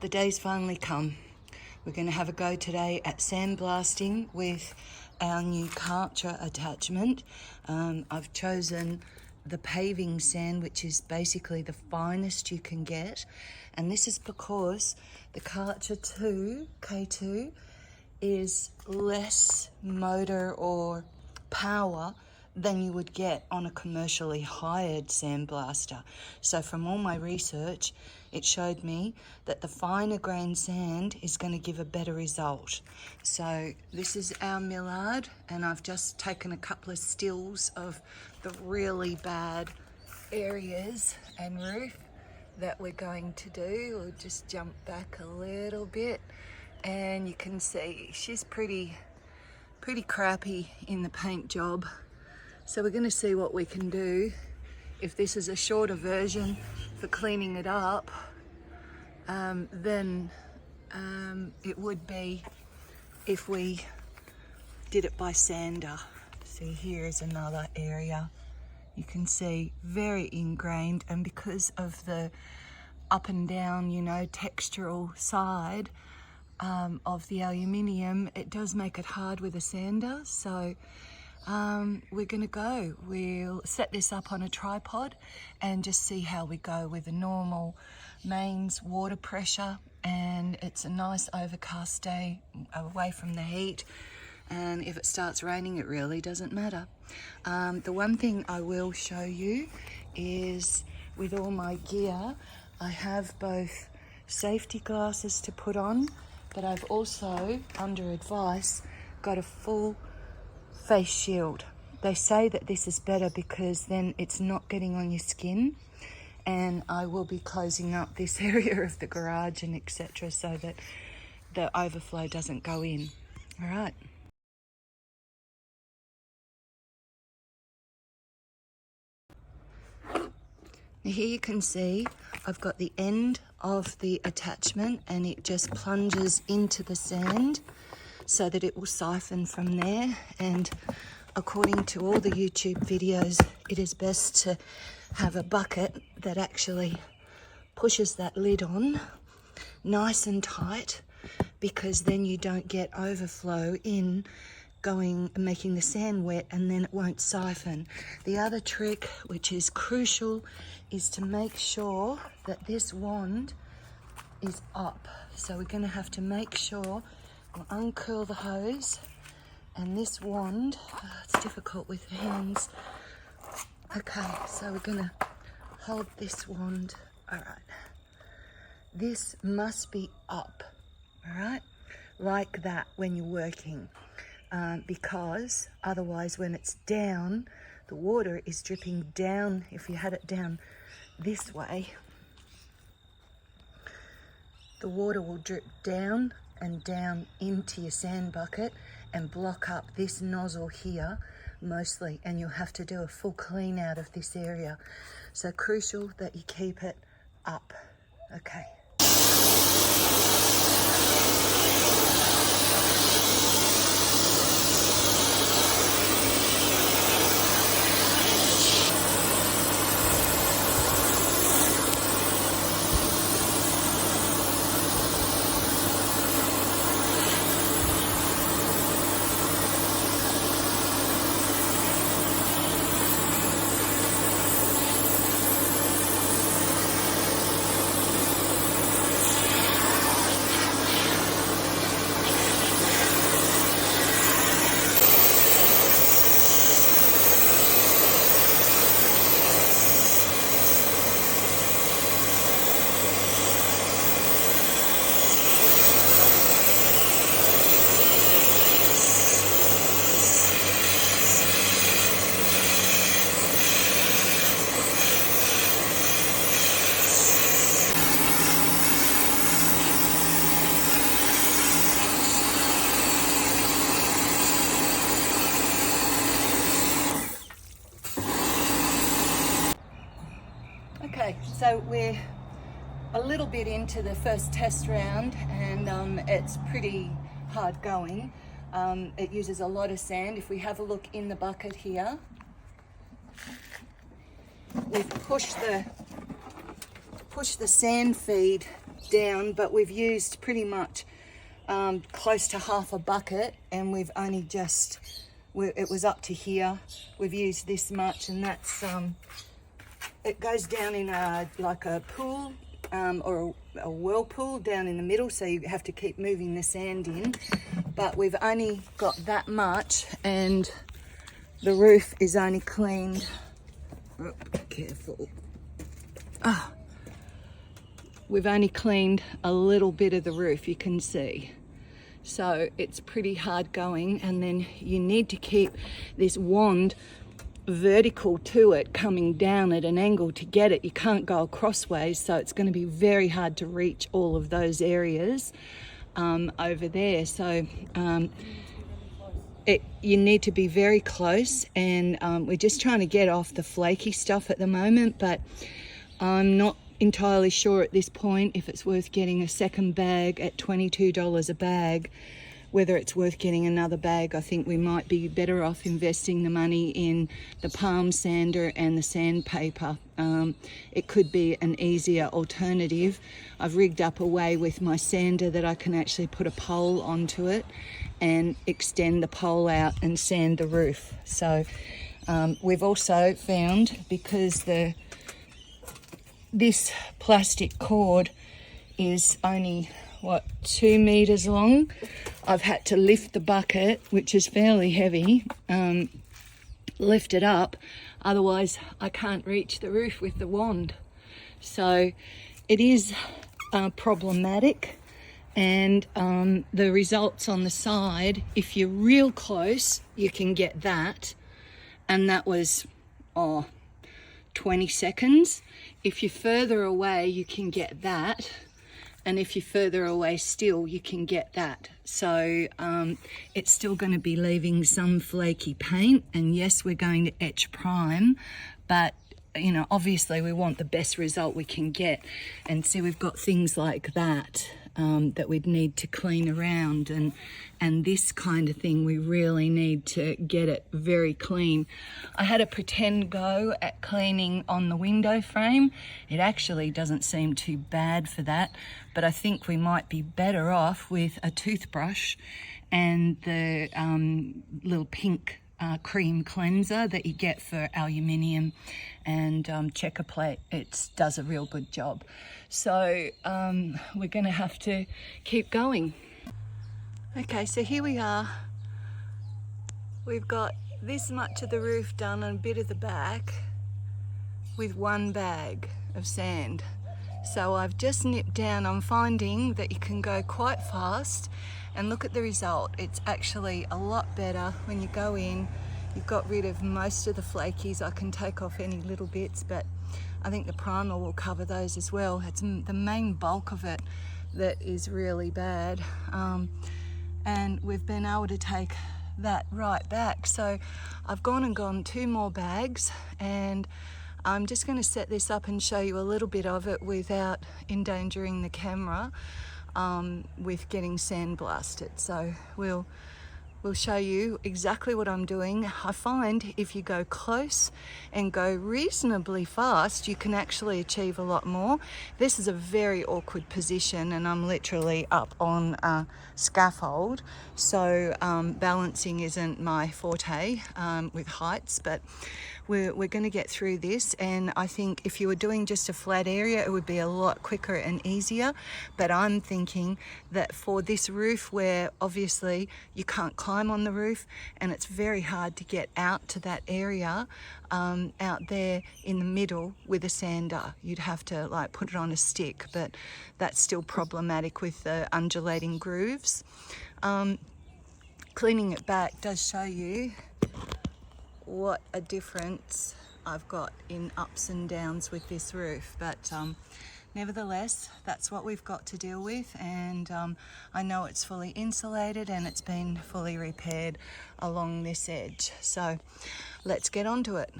the day's finally come. We're going to have a go today at sandblasting with our new Karcher attachment. I've chosen the paving sand, which is basically the finest you can get. And this is because the Karcher K2 is less motor or power than you would get on a commercially hired sandblaster. So from all my research, it showed me that the finer grain sand is going to give a better result. So this is our Millard, and I've just taken a couple of stills of the really bad areas and roof that we're going to do. We'll just jump back a little bit, and you can see she's pretty crappy in the paint job. So we're going to see what we can do. If this is a shorter version for cleaning it up, then it would be if we did it by sander. See, here is another area. You can see very ingrained, and because of the up and down, you know, textural side of the aluminium, it does make it hard with a sander. So we're gonna go. We'll set this up on a tripod and just see how we go with a normal mains water pressure. And it's a nice overcast day away from the heat. And if it starts raining, it really doesn't matter. The one thing I will show you is with all my gear, I have both safety glasses to put on, but I've also, under advice, got a full face shield. They say that this is better because then it's not getting on your skin, and I will be closing up this area of the garage and etc. so that the overflow doesn't go in. All right. Now here you can see I've got the end of the attachment, and it just plunges into the sand so that it will siphon from there. And according to all the YouTube videos, it is best to have a bucket that actually pushes that lid on nice and tight, because then you don't get overflow in going and making the sand wet, and then it won't siphon. The other trick, which is crucial, is to make sure that this wand is up. So we're going to have to make sure we'll uncurl the hose, and this wand, it's difficult with hands. Okay, so we're gonna hold this wand. All right, this must be up, all right, like that when you're working, because otherwise when it's down, the water is dripping down. If you had it down this way, the water will drip down and down into your sand bucket and block up this nozzle here mostly, and you'll have to do a full clean out of this area. So crucial that you keep it up. Okay. Okay, so we're a little bit into the first test round, and it's pretty hard going. It uses a lot of sand. If we have a look in the bucket here, we've pushed the sand feed down, but we've used pretty much close to half a bucket, and we've only just, it was up to here. We've used this much, and that's it goes down in like a pool or a whirlpool down in the middle, so you have to keep moving the sand in. But we've only got that much, and the roof is only cleaned. Oh, careful. We've only cleaned a little bit of the roof, you can see. So it's pretty hard going, and then you need to keep this wand vertical to it, coming down at an angle to get it. You can't go crossways, so it's going to be very hard to reach all of those areas over there. So you need to be very close, and we're just trying to get off the flaky stuff at the moment, but I'm not entirely sure at this point if it's worth getting a second bag at $22 a bag, whether it's worth getting another bag. I think we might be better off investing the money in the palm sander and the sandpaper. It could be an easier alternative. I've rigged up a way with my sander that I can actually put a pole onto it and extend the pole out and sand the roof. So we've also found, because this plastic cord is only, 2 meters long, I've had to lift the bucket, which is fairly heavy, lift it up, otherwise I can't reach the roof with the wand. So it is problematic, and the results on the side, if you're real close, you can get that, and that was 20 seconds. If you're further away, you can get that, and if you're further away still, you can get that. So it's still going to be leaving some flaky paint, and yes, we're going to etch prime, but you know, obviously we want the best result we can get. And so we've got things like that that we'd need to clean around, and this kind of thing, we really need to get it very clean. I had a pretend go at cleaning on the window frame. It actually doesn't seem too bad for that, but I think we might be better off with a toothbrush and the little pink cream cleanser that you get for aluminium and checker plate. It does a real good job. So we're going to have to keep going. Okay, so here we are. We've got this much of the roof done and a bit of the back with one bag of sand. So I've just nipped down. I'm finding that you can go quite fast, and look at the result. It's actually a lot better when you go in. You've got rid of most of the flakies. I can take off any little bits, but I think the primer will cover those as well. It's the main bulk of it that is really bad. And we've been able to take that right back. So I've gone 2 more bags, and I'm just going to set this up and show you a little bit of it without endangering the camera with getting sandblasted. So we'll show you exactly what I'm doing. I find if you go close and go reasonably fast, you can actually achieve a lot more. This is a very awkward position, and I'm literally up on a scaffold, so balancing isn't my forte with heights, but we're going to get through this. And I think if you were doing just a flat area, it would be a lot quicker and easier. But I'm thinking that for this roof, where obviously you can't climb on the roof and it's very hard to get out to that area, out there in the middle with a sander, you'd have to like put it on a stick, but that's still problematic with the undulating grooves. Cleaning it back does show you what a difference I've got in ups and downs with this roof, but nevertheless, that's what we've got to deal with. And I know it's fully insulated and it's been fully repaired along this edge, so let's get on to it.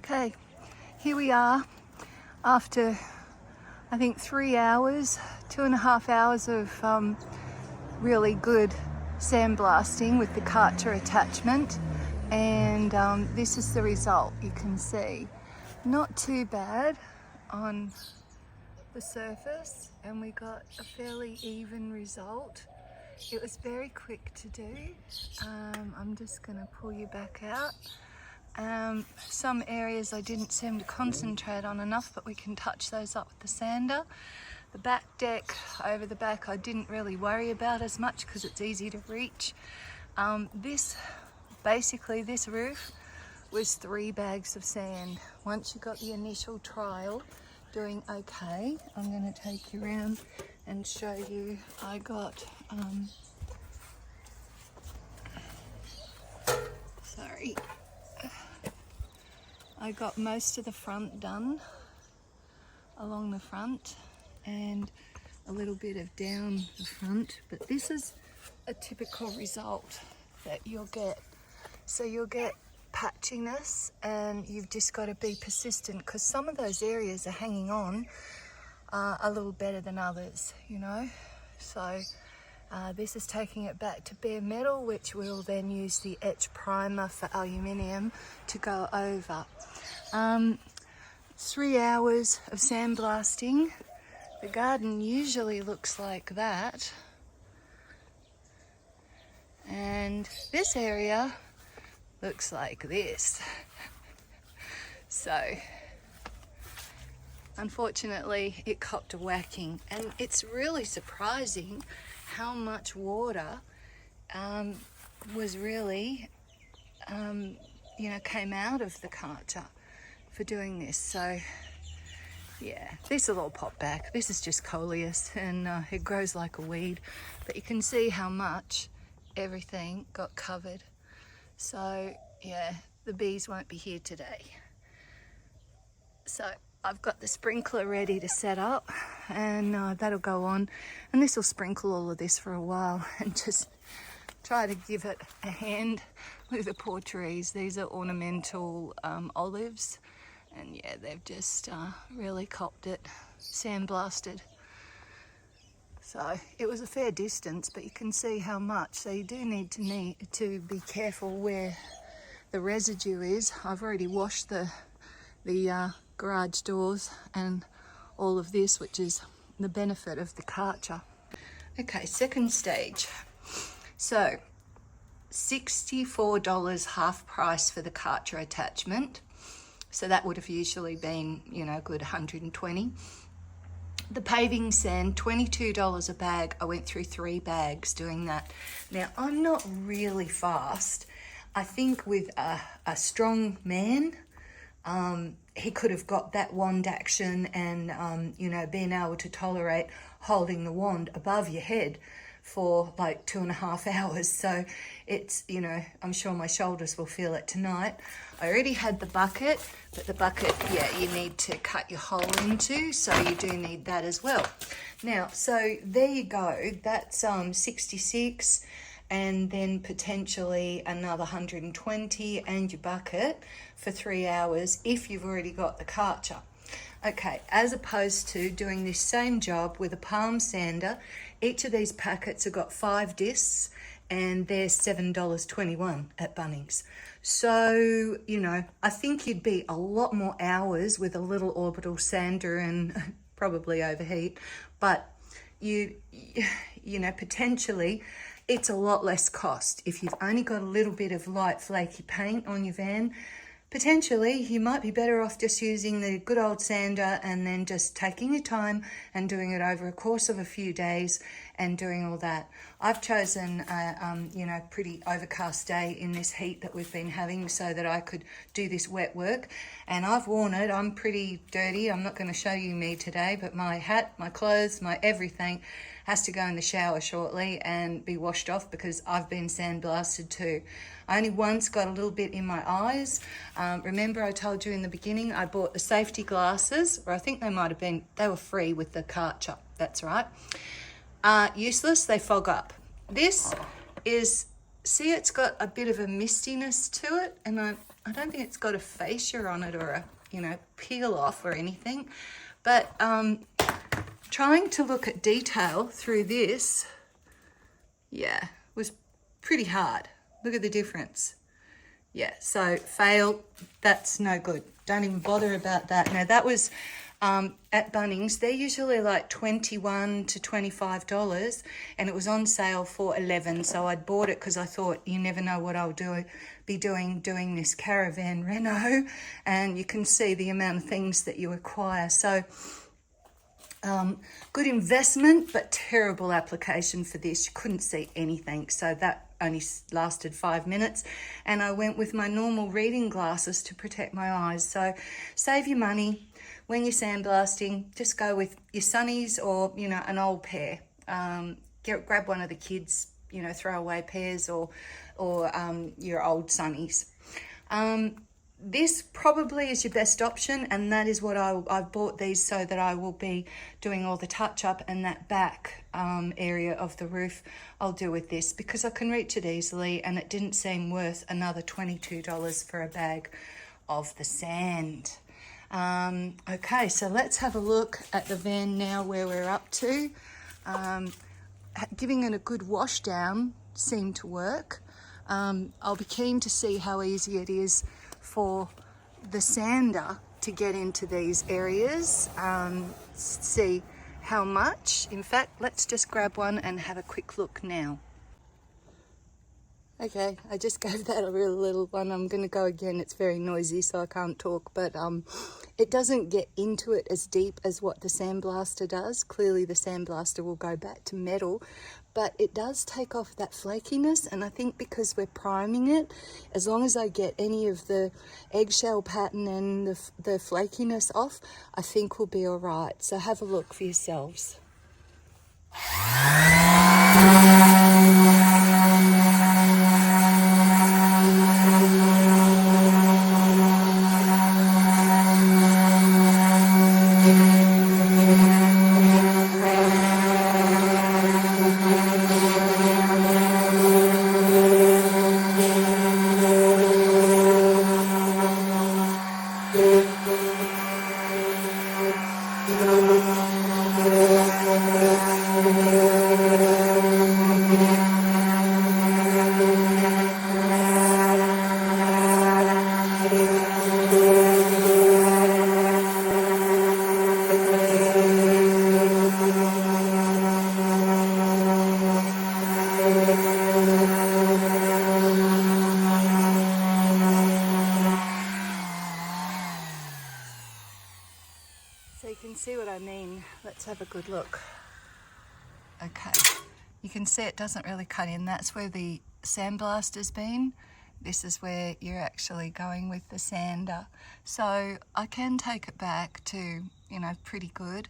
Okay, here we are after I think 3 hours, 2.5 hours of really good sandblasting with the Karcher attachment, and this is the result. You can see not too bad on the surface, and we got a fairly even result. It was very quick to do. I'm just going to pull you back out. Some areas I didn't seem to concentrate on enough, but we can touch those up with the sander. The back deck over the back I didn't really worry about as much because it's easy to reach. Basically this roof was 3 bags of sand. Once you got the initial trial doing okay, I'm going to take you around and show you. I got I got most of the front done along the front and a little bit of down the front, but this is a typical result that you'll get. So you'll get patchiness, and you've just got to be persistent because some of those areas are hanging on a little better than others, you know. So this is taking it back to bare metal, which we'll then use the etch primer for aluminium to go over. 3 hours of sandblasting. The garden usually looks like that, and this area looks like this. So unfortunately it copped a whacking, and it's really surprising how much water was really came out of the Karcher for doing this. So yeah, this will all pop back. This is just coleus, and it grows like a weed, but you can see how much everything got covered. So yeah, the bees won't be here today. So I've got the sprinkler ready to set up, and that'll go on, and this will sprinkle all of this for a while and just try to give it a hand with the poor trees. These are ornamental olives, and yeah, they've just really copped it, sandblasted. So it was a fair distance, but you can see how much. So you do need to be careful where the residue is. I've already washed the garage doors and all of this, which is the benefit of the Karcher. Okay, second stage. So $64 half price for the Karcher attachment. So that would have usually been, you know, a good 120. The paving sand, $22 a bag. I went through 3 bags doing that. Now, I'm not really fast. I think with a strong man, he could have got that wand action and, being able to tolerate holding the wand above your head for like 2.5 hours. So it's, I'm sure my shoulders will feel it tonight. I already had the bucket, but the bucket, yeah, you need to cut your hole into, so you do need that as well. Now, so there you go. That's 66, and then potentially another 120 and your bucket for 3 hours if you've already got the Karcher. Okay, as opposed to doing this same job with a palm sander. Each of these packets have got 5 discs, and they're $7.21 at Bunnings. So, I think you'd be a lot more hours with a little orbital sander and probably overheat, but potentially it's a lot less cost. If you've only got a little bit of light flaky paint on your van, potentially you might be better off just using the good old sander and then just taking your time and doing it over a course of a few days and doing all that. I've chosen a pretty overcast day in this heat that we've been having so that I could do this wet work, and I've worn it. I'm pretty dirty. I'm not going to show you me today, but my hat, my clothes, my everything has to go in the shower shortly and be washed off because I've been sandblasted too. I only once got a little bit in my eyes. Remember I told you in the beginning I bought the safety glasses, or I think they were free with the Karcher. That's right. Useless, they fog up. This is see it's got a bit of a mistiness to it, and I don't think it's got a fascia on it or a, you know, peel off or anything. But trying to look at detail through this, yeah, was pretty hard. Look at the difference. Yeah, so fail, that's no good. Don't even bother about that. Now that was at Bunnings. They're usually like $21 to $25, and it was on sale for $11. So I'd bought it because I thought you never know what I'll be doing this caravan reno, and you can see the amount of things that you acquire. So good investment, but terrible application for this. You couldn't see anything, so that only lasted 5 minutes, and I went with my normal reading glasses to protect my eyes. So save your money when you're sandblasting. Just go with your sunnies or, you know, an old pair. Grab one of the kids, you know, throwaway pairs, or your old sunnies. This probably is your best option, and that is what I've bought these so that I will be doing all the touch up, and that back area of the roof I'll do with this because I can reach it easily, and it didn't seem worth another $22 for a bag of the sand. Okay, so let's have a look at the van now, where we're up to. Giving it a good wash down seemed to work. I'll be keen to see how easy it is for the sander to get into these areas, see how much. In fact, let's just grab one and have a quick look now. Okay, I just gave that a real little one. I'm going to go again. It's very noisy, so I can't talk, but it doesn't get into it as deep as what the Sandblaster does. Clearly the Sandblaster will go back to metal, but it does take off that flakiness, and I think because we're priming it, as long as I get any of the eggshell pattern and the flakiness off, I think we'll be all right. So have a look for yourselves. So you can see what I mean. Let's have a good look. Okay, you can see it doesn't really cut in. That's where the sandblaster's been. This is where you're actually going with the sander. So I can take it back to, you know, pretty good,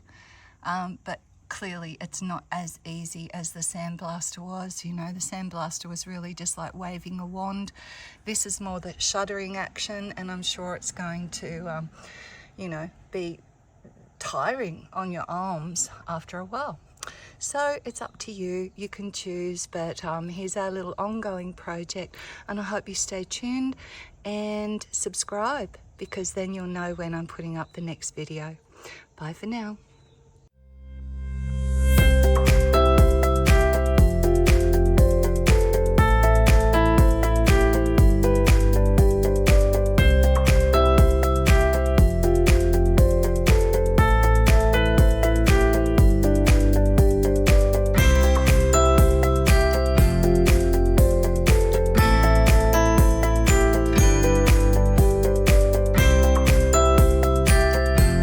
but clearly it's not as easy as the Sandblaster was. You know, the Sandblaster was really just like waving a wand. This is more the shuddering action, and I'm sure it's going to, you know, be tiring on your arms after a while. So it's up to you. You can choose, but here's our little ongoing project, and I hope you stay tuned and subscribe, because then you'll know when I'm putting up the next video. Bye for now.